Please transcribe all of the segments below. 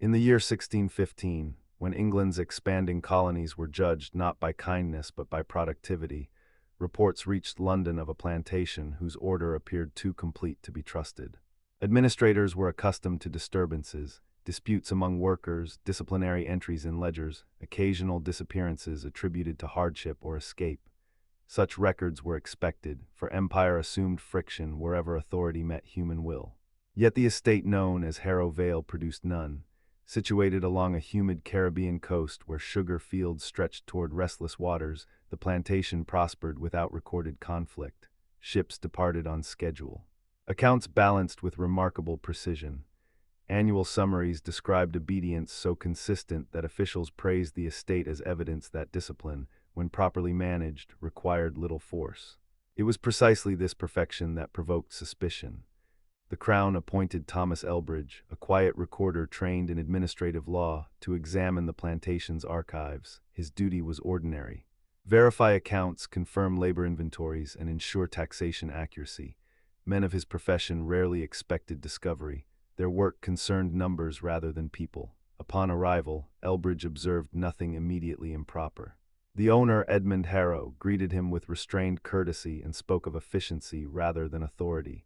In the year 1615, when England's expanding colonies were judged not by kindness but by productivity, reports reached London of a plantation whose order appeared too complete to be trusted. Administrators were accustomed to disturbances, disputes among workers, disciplinary entries in ledgers, occasional disappearances attributed to hardship or escape. Such records were expected, for empire assumed friction wherever authority met human will. Yet the estate known as Harrow Vale produced none. Situated along a humid Caribbean coast where sugar fields stretched toward restless waters, the plantation prospered without recorded conflict. Ships departed on schedule. Accounts balanced with remarkable precision. Annual summaries described obedience so consistent that officials praised the estate as evidence that discipline, when properly managed, required little force. It was precisely this perfection that provoked suspicion. The Crown appointed Thomas Elbridge, a quiet recorder trained in administrative law, to examine the plantation's archives. His duty was ordinary: verify accounts, confirm labor inventories, and ensure taxation accuracy. Men of his profession rarely expected discovery. Their work concerned numbers rather than people. Upon arrival, Elbridge observed nothing immediately improper. The owner, Edmund Harrow, greeted him with restrained courtesy and spoke of efficiency rather than authority.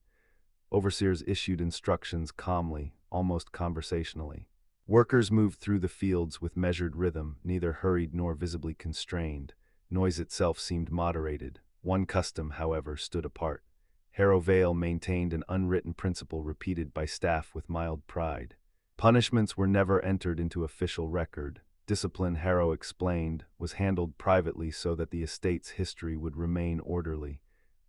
Overseers issued instructions calmly, almost conversationally. Workers moved through the fields with measured rhythm, neither hurried nor visibly constrained. Noise itself seemed moderated. One custom, however, stood apart. Harrow Vale maintained an unwritten principle repeated by staff with mild pride. Punishments were never entered into official record. Discipline, Harrow explained, was handled privately so that the estate's history would remain orderly.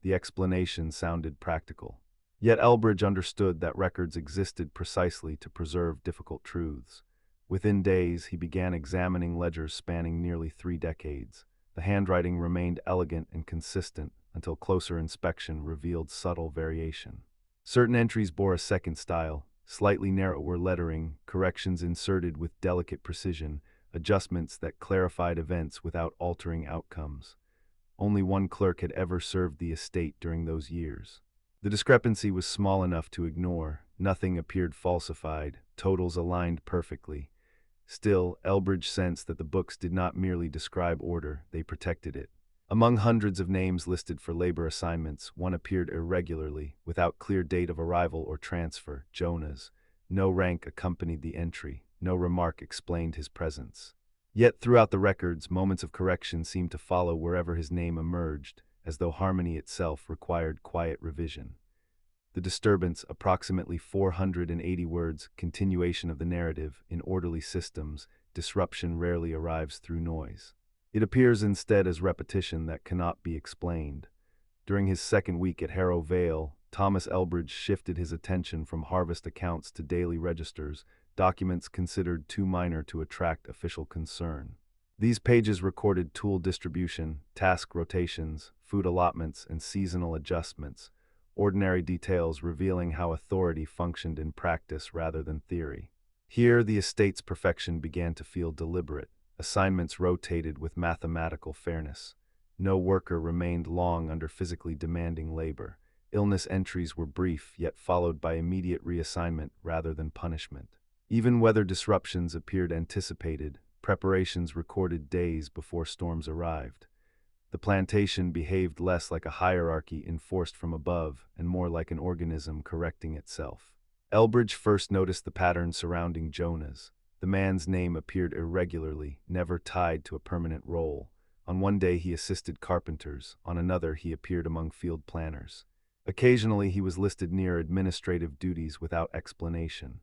The explanation sounded practical. Yet Elbridge understood that records existed precisely to preserve difficult truths. Within days, he began examining ledgers spanning nearly 3 decades. The handwriting remained elegant and consistent until closer inspection revealed subtle variation. Certain entries bore a second style, slightly narrower lettering, corrections inserted with delicate precision, adjustments that clarified events without altering outcomes. Only one clerk had ever served the estate during those years. The discrepancy was small enough to ignore. Nothing appeared falsified, totals aligned perfectly. Still, Elbridge sensed that the books did not merely describe order, they protected it. Among hundreds of names listed for labor assignments, one appeared irregularly, without clear date of arrival or transfer: Jonas. No rank accompanied the entry, no remark explained his presence. Yet throughout the records, moments of correction seemed to follow wherever his name emerged, as though harmony itself required quiet revision. The disturbance, approximately 480 words, continuation of the narrative, in orderly systems. Disruption rarely arrives through noise. It appears instead as repetition that cannot be explained. During his second week at Harrow Vale, Thomas Elbridge shifted his attention from harvest accounts to daily registers, documents considered too minor to attract official concern. These pages recorded tool distribution, task rotations, food allotments, and seasonal adjustments, ordinary details revealing how authority functioned in practice rather than theory. Here, the estate's perfection began to feel deliberate. Assignments rotated with mathematical fairness. No worker remained long under physically demanding labor. Illness entries were brief, yet followed by immediate reassignment rather than punishment. Even weather disruptions appeared anticipated. Preparations recorded days before storms arrived. The plantation behaved less like a hierarchy enforced from above and more like an organism correcting itself. Elbridge first noticed the pattern surrounding Jonas. The man's name appeared irregularly, never tied to a permanent role. On one day he assisted carpenters, on another he appeared among field planners. Occasionally he was listed near administrative duties without explanation.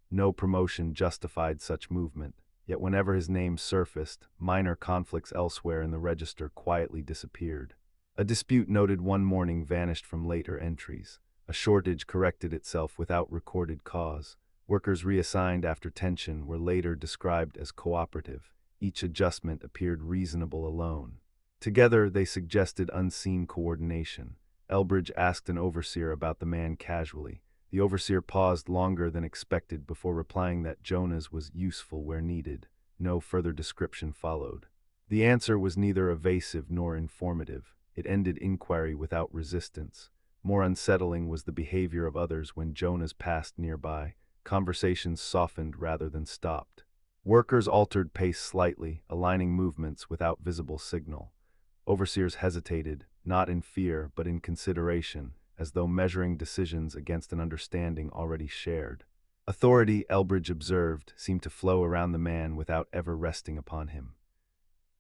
No promotion justified such movement. Yet whenever his name surfaced, minor conflicts elsewhere in the register quietly disappeared. A dispute noted one morning vanished from later entries. A shortage corrected itself without recorded cause. Workers reassigned after tension were later described as cooperative. Each adjustment appeared reasonable alone. Together, they suggested unseen coordination. Elbridge asked an overseer about the man casually. The overseer paused longer than expected before replying that Jonas was useful where needed. No further description followed. The answer was neither evasive nor informative. It ended inquiry without resistance. More unsettling was the behavior of others when Jonas passed nearby. conversations softened rather than stopped. Workers altered pace slightly, aligning movements without visible signal. Overseers hesitated, not in fear but in consideration, as though measuring decisions against an understanding already shared. Authority, Elbridge observed, seemed to flow around the man without ever resting upon him.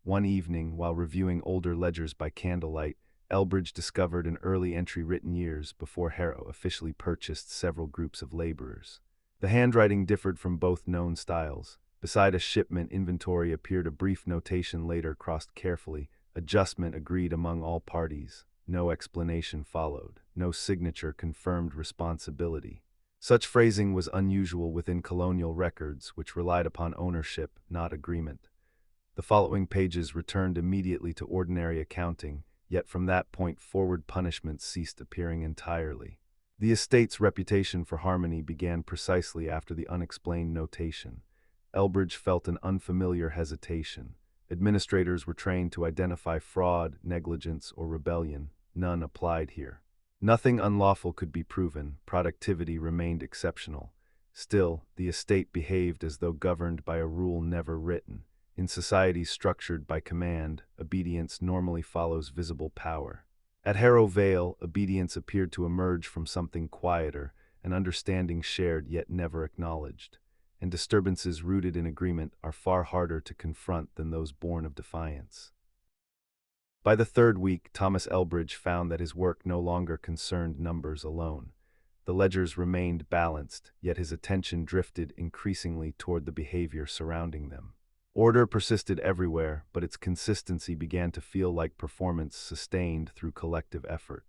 One evening, while reviewing older ledgers by candlelight, Elbridge discovered an early entry written years before Harrow officially purchased several groups of laborers. The handwriting differed from both known styles. Beside a shipment inventory appeared a brief notation later crossed carefully, adjustment agreed among all parties. No explanation followed. No signature confirmed responsibility. Such phrasing was unusual within colonial records, which relied upon ownership, not agreement. The following pages returned immediately to ordinary accounting, yet from that point forward punishments ceased appearing entirely. The estate's reputation for harmony began precisely after the unexplained notation. Elbridge felt an unfamiliar hesitation. Administrators were trained to identify fraud, negligence, or rebellion. None applied here. Nothing unlawful could be proven. Productivity remained exceptional. Still, the estate behaved as though governed by a rule never written. In societies structured by command, obedience normally follows visible power. At Harrow Vale, obedience appeared to emerge from something quieter, an understanding shared yet never acknowledged. And disturbances rooted in agreement are far harder to confront than those born of defiance. By the third week, Thomas Elbridge found that his work no longer concerned numbers alone. The ledgers remained balanced, yet his attention drifted increasingly toward the behavior surrounding them. Order persisted everywhere, but its consistency began to feel like performance sustained through collective effort.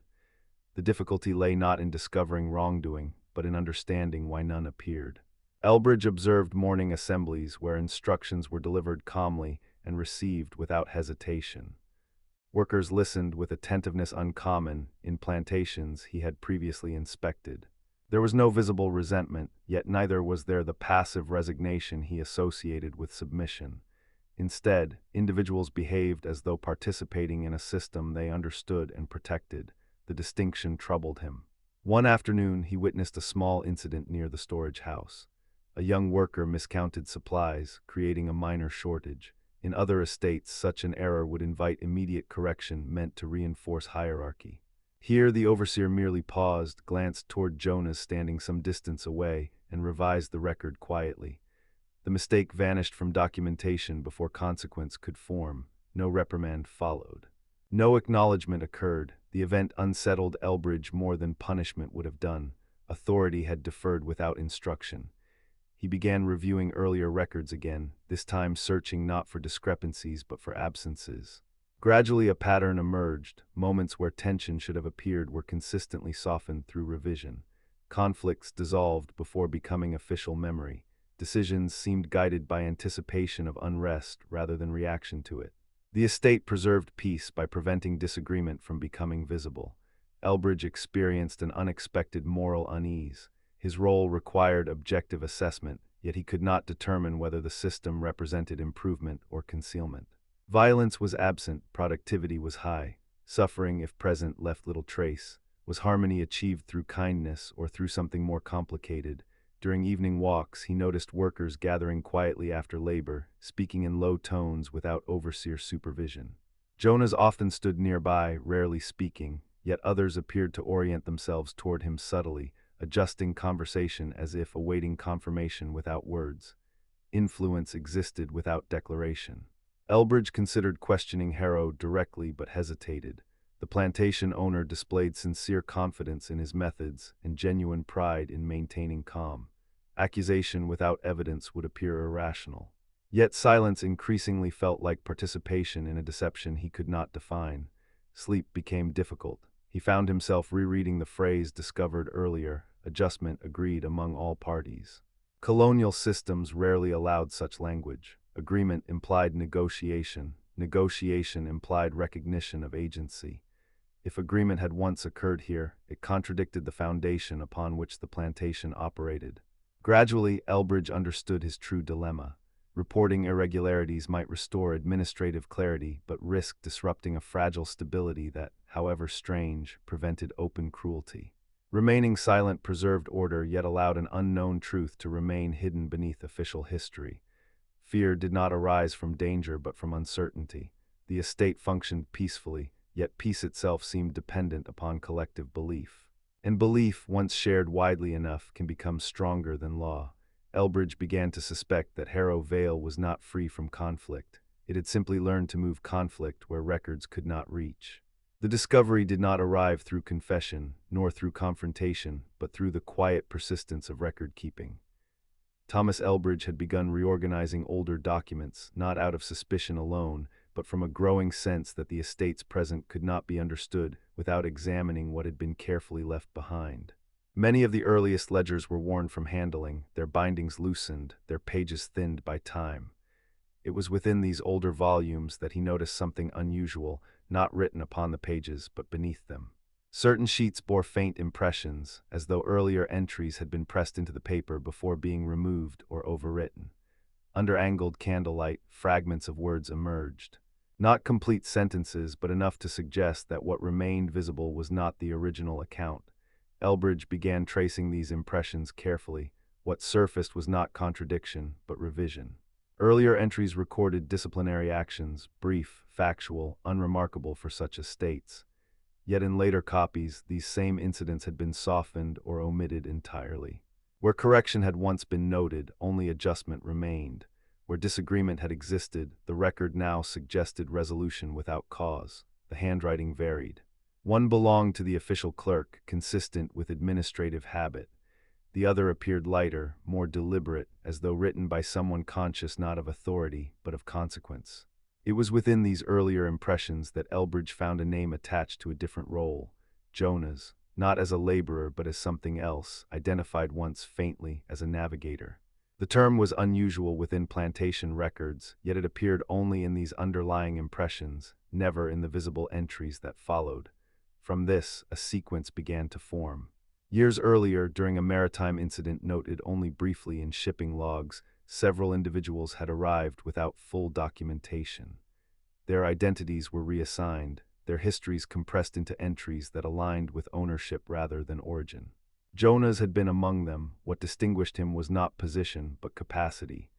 The difficulty lay not in discovering wrongdoing, but in understanding why none appeared. Elbridge observed morning assemblies where instructions were delivered calmly and received without hesitation. Workers listened with attentiveness uncommon in plantations he had previously inspected. There was no visible resentment, yet neither was there the passive resignation he associated with submission. Instead, individuals behaved as though participating in a system they understood and protected. The distinction troubled him. One afternoon, he witnessed a small incident near the storage house. A young worker miscounted supplies, creating a minor shortage. In other estates, such an error would invite immediate correction meant to reinforce hierarchy. Here, the overseer merely paused, glanced toward Jonas standing some distance away, and revised the record quietly. The mistake vanished from documentation before consequence could form. No reprimand followed. No acknowledgement occurred. The event unsettled Elbridge more than punishment would have done. Authority had deferred without instruction. He began reviewing earlier records again, this time searching not for discrepancies but for absences. Gradually a pattern emerged. Moments where tension should have appeared were consistently softened through revision. Conflicts dissolved before becoming official memory. Decisions seemed guided by anticipation of unrest rather than reaction to it. The estate preserved peace by preventing disagreement from becoming visible. Elbridge experienced an unexpected moral unease. His role required objective assessment, yet he could not determine whether the system represented improvement or concealment. Violence was absent, productivity was high. Suffering, if present, left little trace. Was harmony achieved through kindness or through something more complicated? During evening walks, he noticed workers gathering quietly after labor, speaking in low tones without overseer supervision. Jonas often stood nearby, rarely speaking, yet others appeared to orient themselves toward him subtly, adjusting conversation as if awaiting confirmation without words. Influence existed without declaration. Elbridge considered questioning Harrow directly but hesitated. The plantation owner displayed sincere confidence in his methods and genuine pride in maintaining calm. Accusation without evidence would appear irrational. Yet silence increasingly felt like participation in a deception he could not define. Sleep became difficult. He found himself rereading the phrase discovered earlier, adjustment agreed among all parties. Colonial systems rarely allowed such language. Agreement implied negotiation. Negotiation implied recognition of agency. If agreement had once occurred here, it contradicted the foundation upon which the plantation operated. Gradually, Elbridge understood his true dilemma. Reporting irregularities might restore administrative clarity, but risked disrupting a fragile stability that, however strange, prevented open cruelty. Remaining silent preserved order yet allowed an unknown truth to remain hidden beneath official history. Fear did not arise from danger but from uncertainty. The estate functioned peacefully, yet peace itself seemed dependent upon collective belief. And belief, once shared widely enough, can become stronger than law. Elbridge began to suspect that Harrow Vale was not free from conflict. It had simply learned to move conflict where records could not reach. The discovery did not arrive through confession, nor through confrontation, but through the quiet persistence of record-keeping. Thomas Elbridge had begun reorganizing older documents, not out of suspicion alone, but from a growing sense that the estate's present could not be understood without examining what had been carefully left behind. Many of the earliest ledgers were worn from handling, their bindings loosened, their pages thinned by time. It was within these older volumes that he noticed something unusual, not written upon the pages but beneath them. Certain sheets bore faint impressions, as though earlier entries had been pressed into the paper before being removed or overwritten. Under angled candlelight, fragments of words emerged. Not complete sentences, but enough to suggest that what remained visible was not the original account. Elbridge began tracing these impressions carefully. What surfaced was not contradiction, but revision. Earlier entries recorded disciplinary actions, brief, factual, unremarkable for such estates. Yet in later copies, these same incidents had been softened or omitted entirely. Where correction had once been noted, only adjustment remained. Where disagreement had existed, the record now suggested resolution without cause. The handwriting varied. One belonged to the official clerk, consistent with administrative habit. The other appeared lighter, more deliberate, as though written by someone conscious not of authority, but of consequence. It was within these earlier impressions that Elbridge found a name attached to a different role, Jonas, not as a laborer but as something else, identified once faintly as a navigator. The term was unusual within plantation records, yet it appeared only in these underlying impressions, never in the visible entries that followed. From this, a sequence began to form. Years earlier, during a maritime incident noted only briefly in shipping logs, several individuals had arrived without full documentation. Their identities were reassigned, their histories compressed into entries that aligned with ownership rather than origin. Jonas had been among them. What distinguished him was not position, but capacity.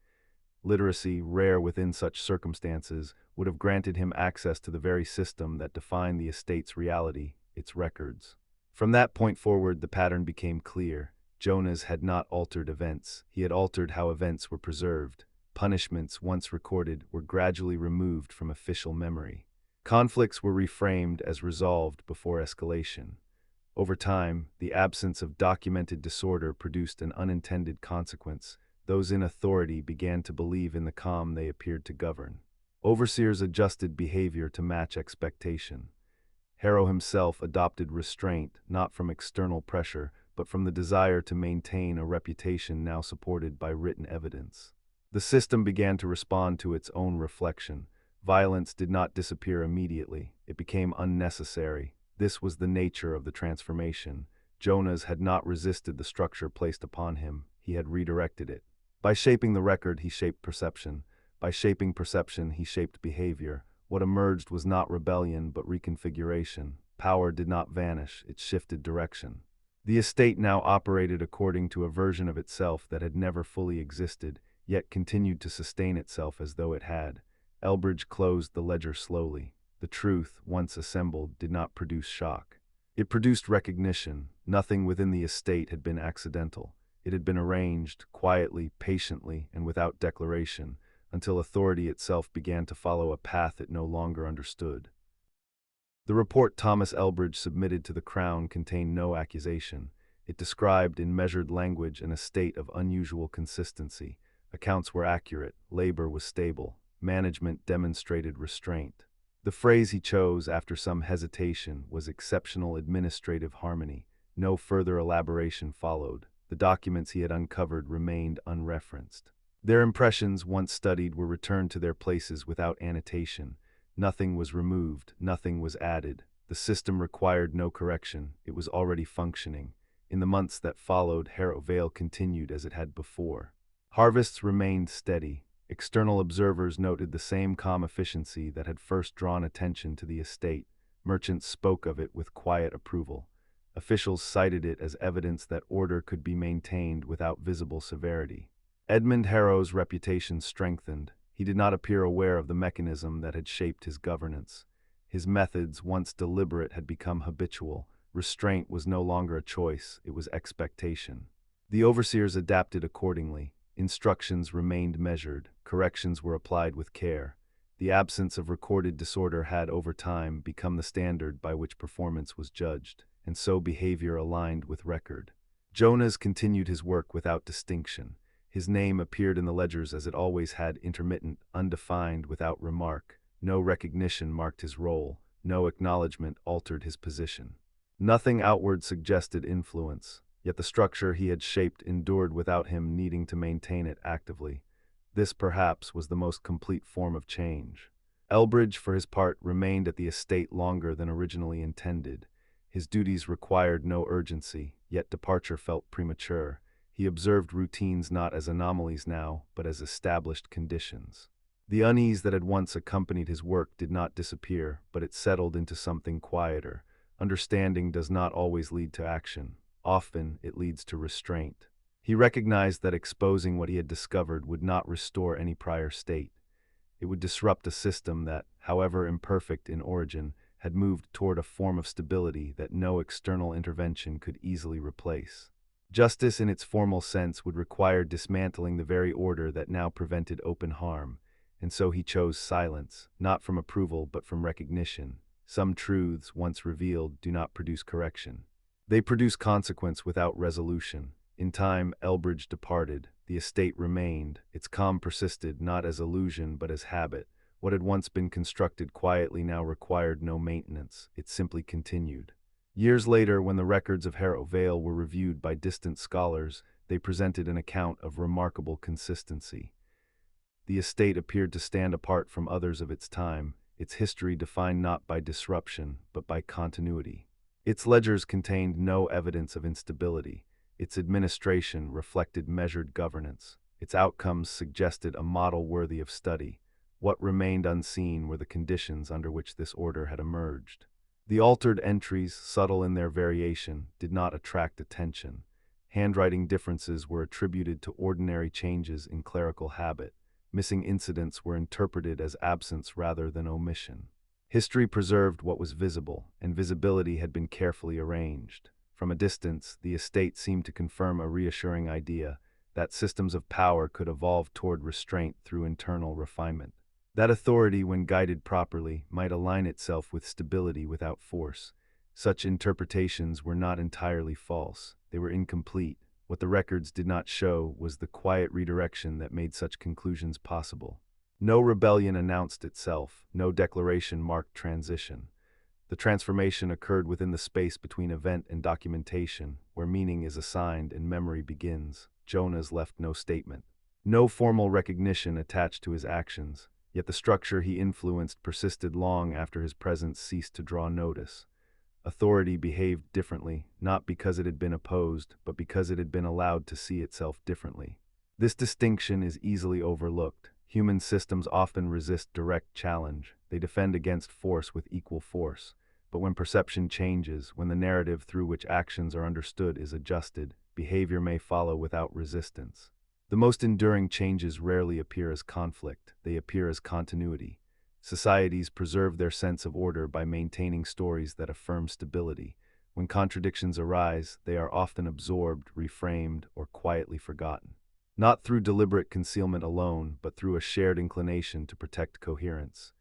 Literacy, rare within such circumstances, would have granted him access to the very system that defined the estate's reality, its records. From that point forward, the pattern became clear. Jonas had not altered events, he had altered how events were preserved. Punishments, once recorded, were gradually removed from official memory. Conflicts were reframed as resolved before escalation. Over time, the absence of documented disorder produced an unintended consequence. Those in authority began to believe in the calm they appeared to govern. Overseers adjusted behavior to match expectation. Harrow himself adopted restraint, not from external pressure, but from the desire to maintain a reputation now supported by written evidence. The system began to respond to its own reflection. Violence did not disappear immediately. It became unnecessary. This was the nature of the transformation. Jonas had not resisted the structure placed upon him. He had redirected it. By shaping the record, he shaped perception. By shaping perception, he shaped behavior. What emerged was not rebellion, but reconfiguration. Power did not vanish, it shifted direction. The estate now operated according to a version of itself that had never fully existed, yet continued to sustain itself as though it had. Elbridge closed the ledger slowly. The truth, once assembled, did not produce shock. It produced recognition. Nothing within the estate had been accidental. It had been arranged, quietly, patiently, and without declaration, until authority itself began to follow a path it no longer understood. The report Thomas Elbridge submitted to the Crown contained no accusation. It described in measured language an estate of unusual consistency. Accounts were accurate, labor was stable, management demonstrated restraint. The phrase he chose after some hesitation was exceptional administrative harmony. No further elaboration followed. The documents he had uncovered remained unreferenced. Their impressions, once studied, were returned to their places without annotation. Nothing was removed, nothing was added. The system required no correction, it was already functioning. In the months that followed, Harrow Vale continued as it had before. Harvests remained steady. External observers noted the same calm efficiency that had first drawn attention to the estate. Merchants spoke of it with quiet approval. Officials cited it as evidence that order could be maintained without visible severity. Edmund Harrow's reputation strengthened. He did not appear aware of the mechanism that had shaped his governance. His methods, once deliberate, had become habitual. Restraint was no longer a choice, it was expectation. The overseers adapted accordingly. Instructions remained measured, corrections were applied with care. The absence of recorded disorder had, over time, become the standard by which performance was judged, and so behavior aligned with record. Jonas continued his work without distinction. His name appeared in the ledgers as it always had, intermittent, undefined, without remark. No recognition marked his role, no acknowledgement altered his position. Nothing outward suggested influence, yet the structure he had shaped endured without him needing to maintain it actively. This, perhaps, was the most complete form of change. Elbridge, for his part, remained at the estate longer than originally intended. His duties required no urgency, yet departure felt premature. He observed routines not as anomalies now, but as established conditions. The unease that had once accompanied his work did not disappear, but it settled into something quieter. Understanding does not always lead to action. Often, it leads to restraint. He recognized that exposing what he had discovered would not restore any prior state. It would disrupt a system that, however imperfect in origin, had moved toward a form of stability that no external intervention could easily replace. Justice in its formal sense would require dismantling the very order that now prevented open harm, and so he chose silence, not from approval but from recognition. Some truths, once revealed, do not produce correction. They produce consequence without resolution. In time, Elbridge departed. The estate remained. Its calm persisted, not as illusion but as habit. What had once been constructed quietly now required no maintenance. It simply continued. Years later, when the records of Harrow Vale were reviewed by distant scholars, they presented an account of remarkable consistency. The estate appeared to stand apart from others of its time, its history defined not by disruption, but by continuity. Its ledgers contained no evidence of instability. Its administration reflected measured governance. Its outcomes suggested a model worthy of study. What remained unseen were the conditions under which this order had emerged. The altered entries, subtle in their variation, did not attract attention. Handwriting differences were attributed to ordinary changes in clerical habit. Missing incidents were interpreted as absence rather than omission. History preserved what was visible, and visibility had been carefully arranged. From a distance, the estate seemed to confirm a reassuring idea that systems of power could evolve toward restraint through internal refinement. That authority, when guided properly, might align itself with stability without force. Such interpretations were not entirely false. They were incomplete. What the records did not show was the quiet redirection that made such conclusions possible. No rebellion announced itself, no declaration marked transition. The transformation occurred within the space between event and documentation, where meaning is assigned and memory begins. Jonas left no statement. No formal recognition attached to his actions, yet the structure he influenced persisted long after his presence ceased to draw notice. Authority behaved differently, not because it had been opposed, but because it had been allowed to see itself differently. This distinction is easily overlooked. Human systems often resist direct challenge. They defend against force with equal force. But when perception changes, when the narrative through which actions are understood is adjusted, behavior may follow without resistance. The most enduring changes rarely appear as conflict. They appear as continuity. Societies preserve their sense of order by maintaining stories that affirm stability. When contradictions arise, they are often absorbed, reframed, or quietly forgotten. Not through deliberate concealment alone, but through a shared inclination to protect coherence.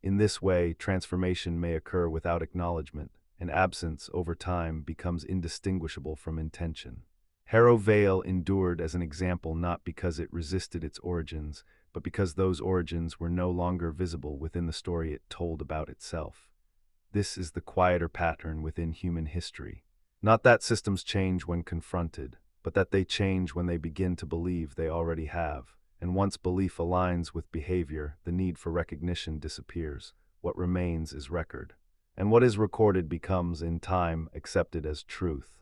In this way, transformation may occur without acknowledgement, and absence, over time, becomes indistinguishable from intention. Harrow Vale endured as an example not because it resisted its origins, but because those origins were no longer visible within the story it told about itself. This is the quieter pattern within human history. Not that systems change when confronted, but that they change when they begin to believe they already have. And once belief aligns with behavior, the need for recognition disappears. What remains is record. And what is recorded becomes, in time, accepted as truth.